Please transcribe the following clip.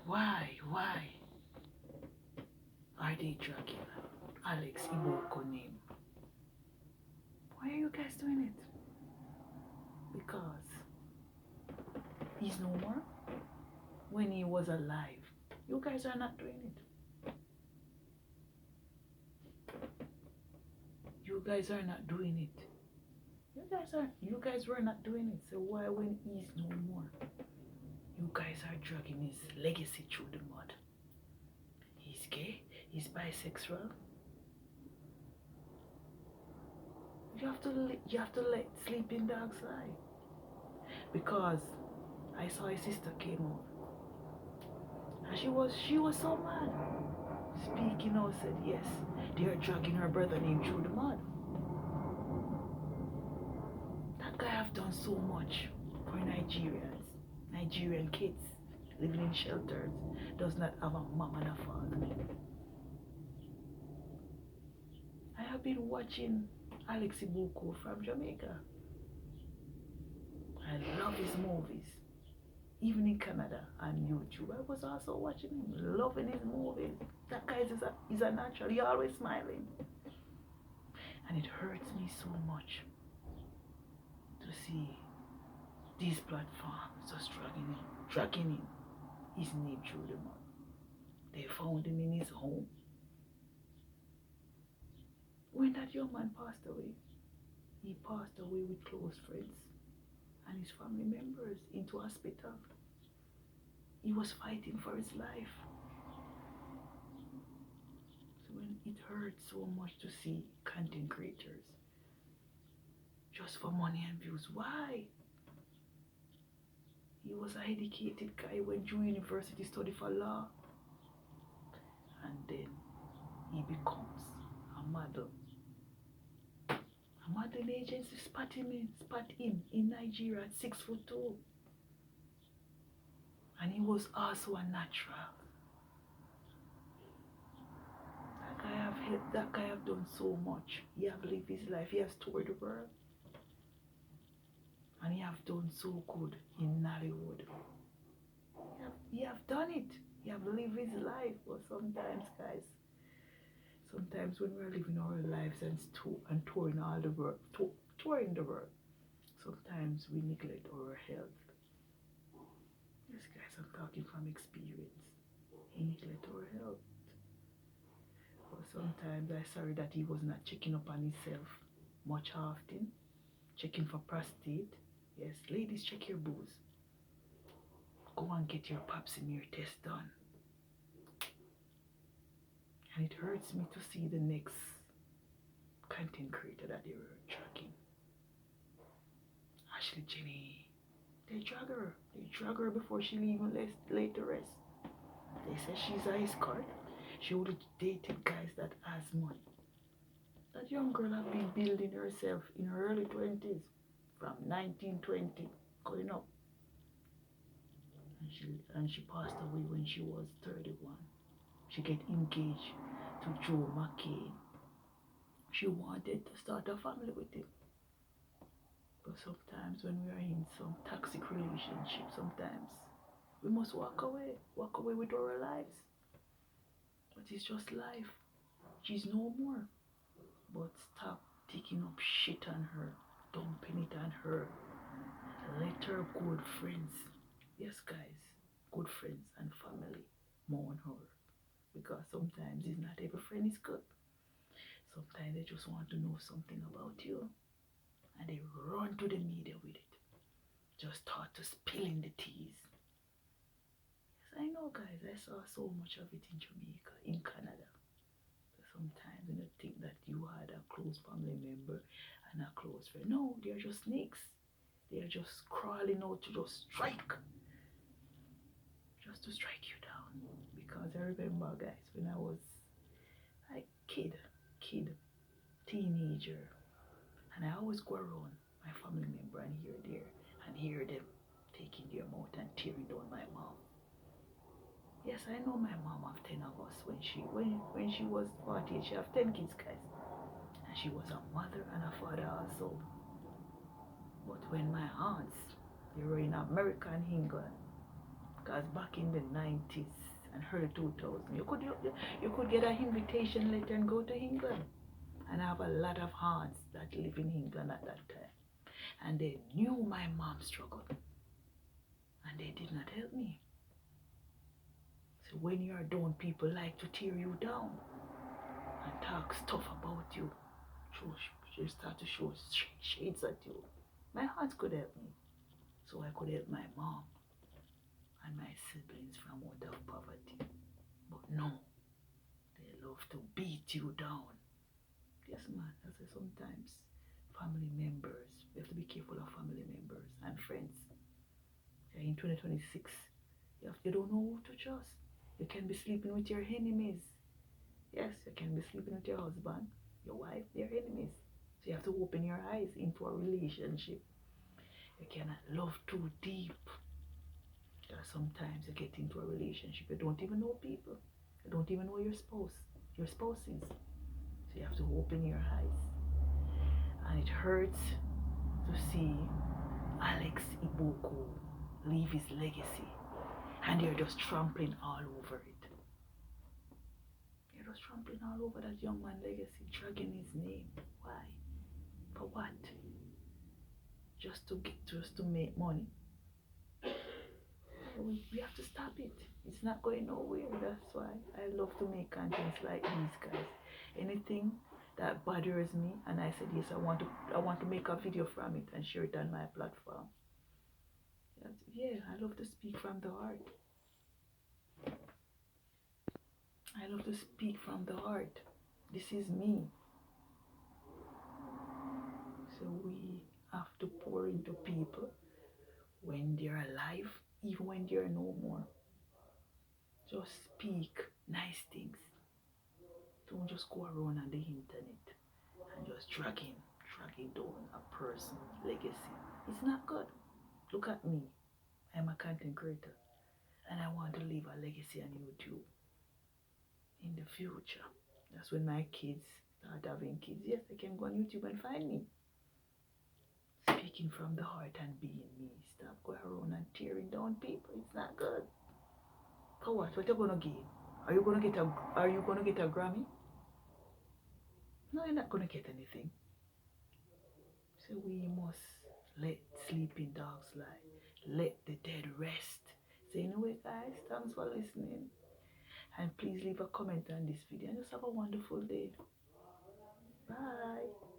Why are they dragging Alex Iboko name? Why are you guys doing it? Because he's no more. When he was alive, you guys are not doing it. You guys are not doing it. You guys were not doing it. So why when he's no more? You guys are dragging his legacy through the mud. He's gay, he's bisexual. You have to let sleeping dogs lie. Because I saw his sister came out. And she was so mad. Speaking out said yes, they are dragging her brother name through the mud. That guy have done so much for Nigerians, Nigerian kids living in shelters, does not have a mom and a father. I have been watching Alex Ibuko from Jamaica. I love his movies. Even in Canada on YouTube, I was also watching him, loving his movies. That guy is a natural, he always smiling. And it hurts me so much to see these platforms just dragging him, his name through the mud. They found him in his home. When that young man passed away, he passed away with close friends and his family members into hospital. He was fighting for his life. So when it hurts so much to see content creators just for money and views, why? He was an educated guy, went to university, studied for law, and then he becomes a model. A modeling agency spot him in Nigeria at 6'2". And he was also a natural. That guy have done so much. He have lived his life. He has toured the world. And he have done so good in Hollywood. He have done it. He have lived his life. But sometimes, guys, sometimes when we're living our lives and touring all the world, touring the world, sometimes we neglect our health. Yes, guys, I'm talking from experience. He neglect our health. But sometimes I'm sorry that he was not checking up on himself much often. Checking for prostate. Yes, ladies, check your booze. Go and get your pap smear test done. And it hurts me to see the next content creator that they were tracking. Ashley Jenny. They drag her. They drag her before she even laid to rest. They say she's a escort. She only dated guys that has money. That young girl had been building herself in her early 20s, from 1920, going up. And she passed away when she was 31. She get engaged to Joe McCain. She wanted to start a family with him. But sometimes when we are in some toxic relationship, sometimes we must walk away with our lives. But it's just life. She's no more. But stop taking up shit on her, dumping it on her. Let her good friends, yes guys, good friends and family mourn her. Because sometimes it's not every friend is good. Sometimes they just want to know something about you and they run to the media with it. Just start to spilling the teas. Yes, I know guys, I saw so much of it in Jamaica, in Canada. Sometimes you think that you had a close family member and a close friend. No, they're just snakes. They're just crawling out to just strike. Just to strike you down. Because I remember guys, when I was a kid, teenager, and I always go around my family member and hear them taking their mouth and tearing down my mouth. Yes, I know my mom have 10 of us. When she was 40, she have 10 kids, guys. And she was a mother and a father also. But when my aunts, they were in America and England, Because back in the 90s and early 2000s, you could get an invitation letter and go to England. And I have a lot of aunts that live in England at that time. And they knew my mom struggled. And they did not help me. So when you're down, people like to tear you down and talk stuff about you. She start to show shades at you. My aunts could help me. So I could help my mom and my siblings from out of poverty. But no, they love to beat you down. Yes, man. I say sometimes family members, we have to be careful of family members and friends. In 2026, you don't know who to trust. You can be sleeping with your enemies. Yes, you can be sleeping with your husband, your wife, their enemies. So you have to open your eyes into a relationship. You cannot love too deep. Because sometimes you get into a relationship, you don't even know people. You don't even know your spouses. So you have to open your eyes. And it hurts to see Alex Iboko leave his legacy. And you're just trampling all over it. You're just trampling all over that young man's legacy, dragging his name. Why? For what? Just to make money. We have to stop it. It's not going nowhere. That's why I love to make contents like these guys. Anything that bothers me, and I said yes, I want to make a video from it and share it on my platform. Yeah, I love to speak from the heart. I love to speak from the heart. This is me. So we have to pour into people when they're alive, even when they're no more. Just speak nice things. Don't just go around on the internet and just dragging down a person's legacy. It's not good. Look at me. I'm a content creator and I want to leave a legacy on YouTube in the future. That's when my kids start having kids. Yes, they can go on YouTube and find me. Speaking from the heart and being me. Stop going around and tearing down people. It's not good. For what? What are you gonna gain? Are you gonna get a Grammy? No, you're not gonna get anything. So we must let sleeping dogs lie. Let the dead rest. So anyway guys, thanks for listening. And please leave a comment on this video and just have a wonderful day. Bye.